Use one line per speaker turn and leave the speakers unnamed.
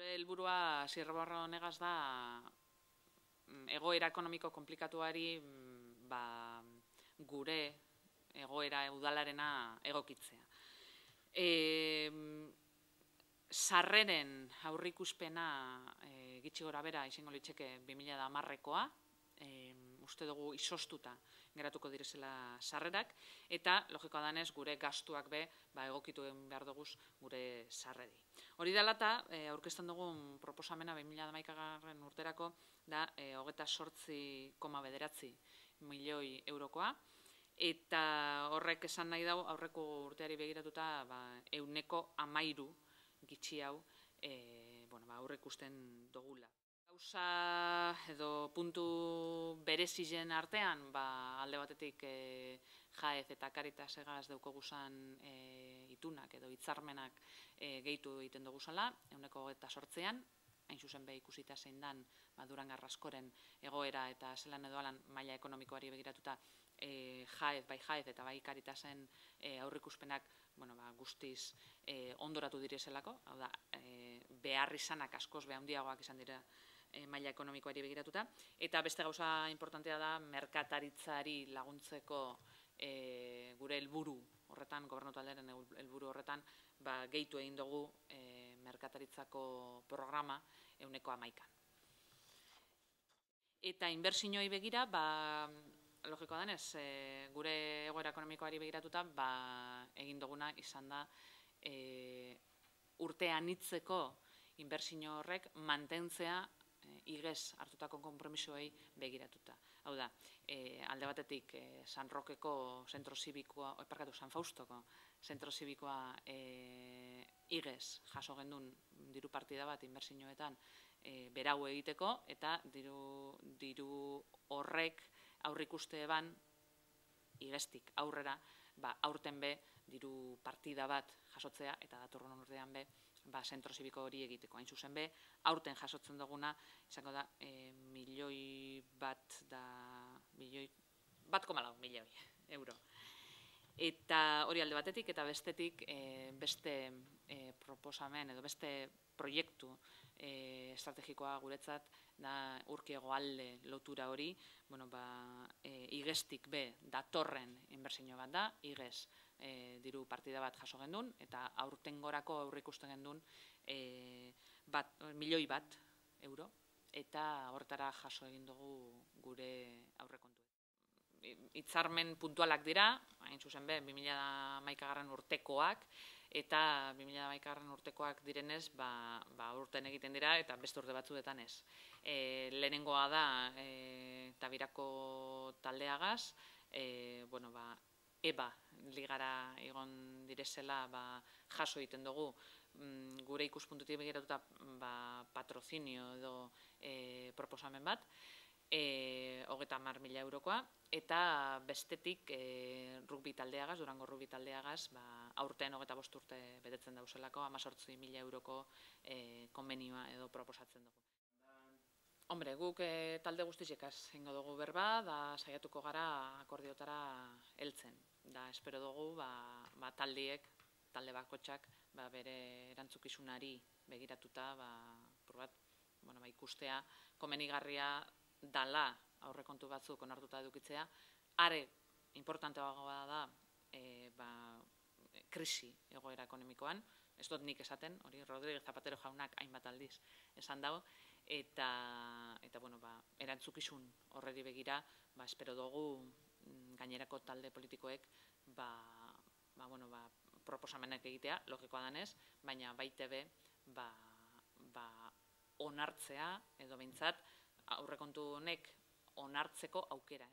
Gure helburua zirriborro honegaz da egoera ekonomiko konplikatuari gure egoera udalarena egokitzea. Sarreren aurrikuspena gitxi gora bera izango litzeke 2010koa, uste dugu izoztuta geratuko direzela sarrerak, eta logikoa danez gure gastuak be egokitu egin behar duguz gure sarreri. Hori dela eta aurkezten dugun proposamena 2011 urterako da 28,9 milioi eurokoa, eta horrek esan nahi dau aurreko urteari begiratuta 13% gitxi hau aurreikusten dugula. Gauza edo puntu berezizen artean, alde batetik Jaez eta Caritasegaz daukaguzan itunak edo hitzarmenak gehitu egiten duguzala, 28%, hain zuzen be ikusita zein dan Durangar askoren egoera eta zelan edo alan maila ekonomikoari begiratuta bai Jaez eta bai Caritasen aurrikuspenak guztiz ondoratu direzelako, hau da, behar izanak askoz handiagoak izan dira maila ekonomikoari begiratuta, eta beste gauza importantea da merkataritzari laguntzeko gure helburu horretan, gobernu taldearen helburu horretan, gehitu egin dugu merkataritzako programa 11%. Eta inbertsioi begira, logikoa denez, gure egoera ekonomikoari begiratuta, egin duguna izan da urte anitzeko inbertsio horrek mantentzea igez hartutako konpromisoei begiratuta. Hau da, alde batetik San Faustoko zentro zibikoa igez jaso gendun diru partida bat inbertsioetan berau egiteko, eta diru horrek aurrikuste eban igeztik aurrera, aurten be diru partida bat jasotzea, eta datorren urtean be zentro zibiko hori egiteko. Hain zuzen be, aurten jasotzen duguna, izango da, 1,4 milioi euro. Eta hori alde batetik, eta bestetik, beste proposamen edo beste proiektu estrategikoa guretzat, da Urki hegoalde lotura hori, igeztik be datorren inbertsio bat da, igez diru partida bat jaso gendun, eta aurtengorako aurrikusten gendun 1 milioi euro, eta horretara jaso egin dugu gure aurrekontu. Hitzarmen puntualak dira, hain zuzen be, 2011 urtekoak, eta 2011 urtekoak direnez, urten egiten dira, eta beste urte batzuetan ez. Lehenengoa da, Tabirako taldeagaz, EBA ligara egon direzela jaso egiten dugu gure ikuspuntutik begiratuta patrozinio edo proposamen bat, 30.000 eurokoa, eta bestetik rugby taldeagaz, Durango rugby taldeagaz, aurten 25 urte betetzen dauzelako, 18.000 euroko konbenioa edo proposatzen dugu. Hombre, guk talde guztizekaz ingo dugu berba, da saiatuko gara akordiotara heltzen. Da, espero dugu, talde bakotxak bere erantzukizunari begiratuta, ikustea, komenigarria dala aurrekontu batzuk onartuta edukitzea, are importanteagoa da krisi egoera ekonomikoan, ez dut nik esaten, hori Rodríguez Zapatero jaunak hainbat aldiz esan dago, eta erantzukizun horreri begira, espero dugu gainerako talde politikoek proposamenak egitea, logikoa danez, baina baite be onartzea, edo behintzat aurrekontu honek onartzeko aukera.